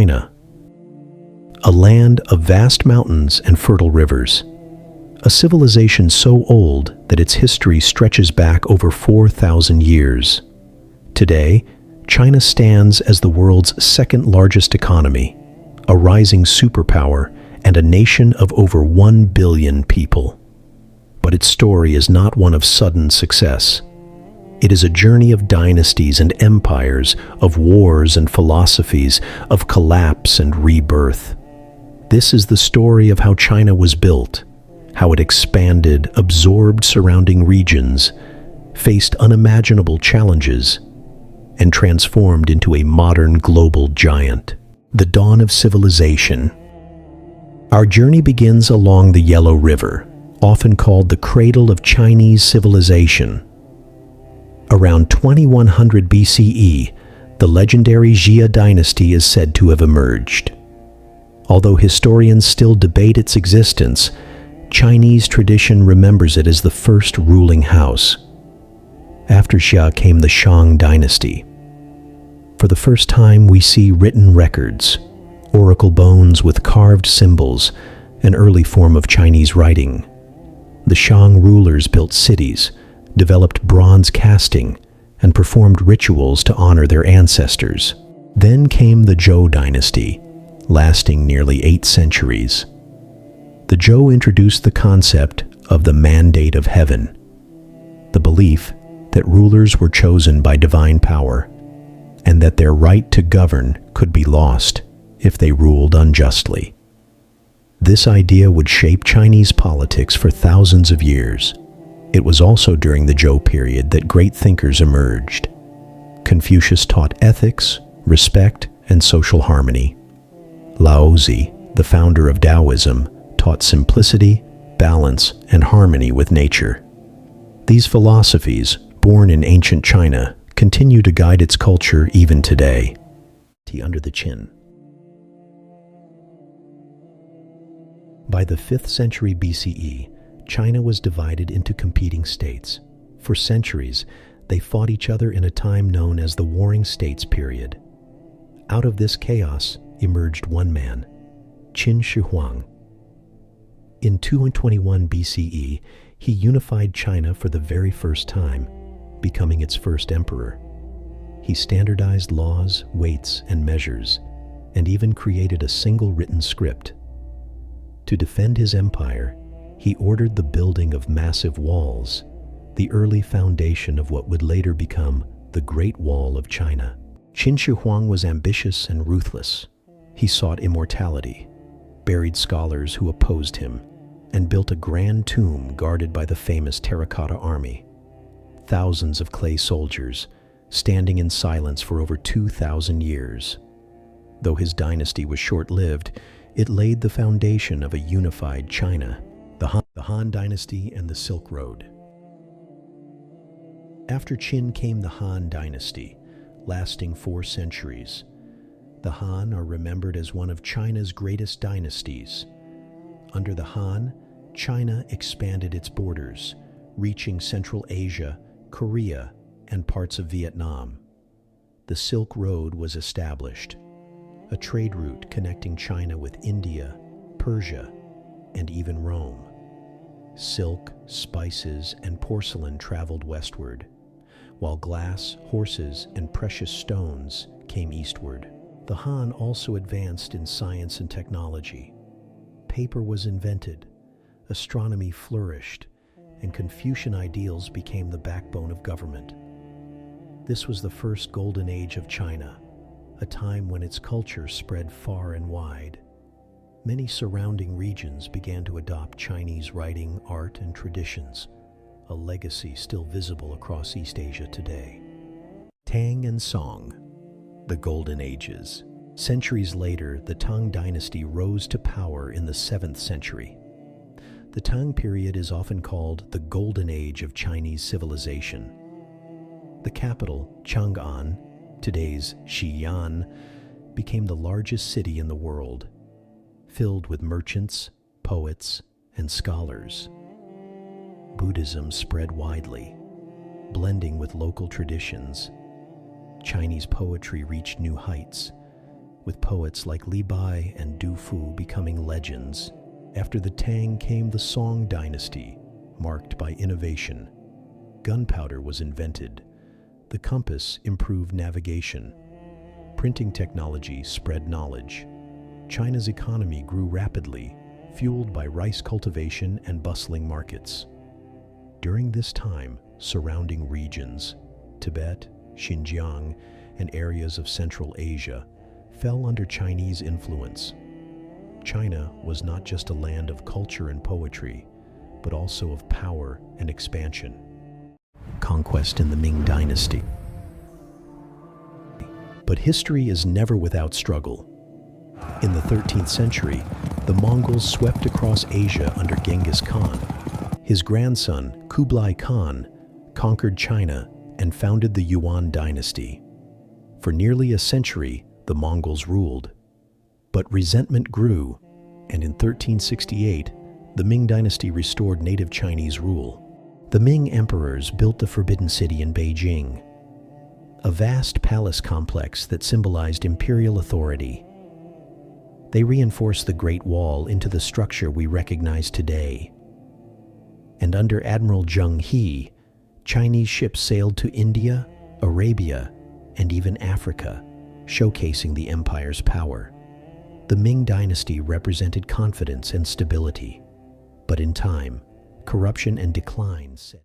China, a land of vast mountains and fertile rivers, a civilization so old that its history stretches back over 4,000 years. Today, China stands as the world's second largest economy, a rising superpower, and a nation of over 1 billion people. But its story is not one of sudden success. It is a journey of dynasties and empires, of wars and philosophies, of collapse and rebirth. This is the story of how China was built, how it expanded, absorbed surrounding regions, faced unimaginable challenges, and transformed into a modern global giant. The dawn of civilization. Our journey begins along the Yellow River, often called the cradle of Chinese civilization. Around 2100 BCE, the legendary Jia dynasty is said to have emerged. Although historians still debate its existence, Chinese tradition remembers it as the first ruling house. After Jia came the Shang dynasty. For the first time, we see written records, oracle bones with carved symbols, an early form of Chinese writing. The Shang rulers built cities, developed bronze casting, and performed rituals to honor their ancestors. Then came the Zhou dynasty, lasting nearly 8 centuries. The Zhou introduced the concept of the mandate of heaven, the belief that rulers were chosen by divine power, and that their right to govern could be lost if they ruled unjustly. This idea would shape Chinese politics for thousands of years. It was also during the Zhou period that great thinkers emerged. Confucius taught ethics, respect, and social harmony. Laozi, the founder of Taoism, taught simplicity, balance, and harmony with nature. These philosophies, born in ancient China, continue to guide its culture even today. Under the chin. By the 5th century BCE, China was divided into competing states. For centuries, they fought each other in a time known as the Warring States period. Out of this chaos emerged one man, Qin Shi Huang. In 221 BCE, he unified China for the very first time, becoming its first emperor. He standardized laws, weights, and measures, and even created a single written script. To defend his empire, he ordered the building of massive walls, the early foundation of what would later become the Great Wall of China. Qin Shi Huang was ambitious and ruthless. He sought immortality, buried scholars who opposed him, and built a grand tomb guarded by the famous terracotta army. Thousands of clay soldiers, standing in silence for over 2,000 years. Though his dynasty was short-lived, it laid the foundation of a unified China, the Han Dynasty and the Silk Road. After Qin came the Han Dynasty, lasting 4 centuries. The Han are remembered as one of China's greatest dynasties. Under the Han, China expanded its borders, reaching Central Asia, Korea, and parts of Vietnam. The Silk Road was established, a trade route connecting China with India, Persia, and even Rome. Silk, spices, and porcelain traveled westward, while glass, horses, and precious stones came eastward. The Han also advanced in science and technology. Paper was invented, astronomy flourished, and Confucian ideals became the backbone of government. This was the first golden age of China, a time when its culture spread far and wide. Many surrounding regions began to adopt Chinese writing, art, and traditions, a legacy still visible across East Asia today. Tang and Song, the Golden Ages. Centuries later, the Tang dynasty rose to power in the 7th century. The Tang period is often called the Golden Age of Chinese civilization. The capital, Chang'an, today's Xi'an, became the largest city in the world, filled with merchants, poets, and scholars. Buddhism spread widely, blending with local traditions. Chinese poetry reached new heights, with poets like Li Bai and Du Fu becoming legends. After the Tang came the Song Dynasty, marked by innovation. Gunpowder was invented. The compass improved navigation. Printing technology spread knowledge. China's economy grew rapidly, fueled by rice cultivation and bustling markets. During this time, surrounding regions, Tibet, Xinjiang, and areas of Central Asia, fell under Chinese influence. China was not just a land of culture and poetry, but also of power and expansion. Conquest in the Ming Dynasty. But history is never without struggle. In the 13th century, the Mongols swept across Asia under Genghis Khan. His grandson, Kublai Khan, conquered China and founded the Yuan dynasty. For nearly a century, the Mongols ruled. But resentment grew, and in 1368, the Ming dynasty restored native Chinese rule. The Ming emperors built the Forbidden City in Beijing, a vast palace complex that symbolized imperial authority. They reinforced the Great Wall into the structure we recognize today. And under Admiral Zheng He, Chinese ships sailed to India, Arabia, and even Africa, showcasing the empire's power. The Ming dynasty represented confidence and stability, but in time, corruption and decline set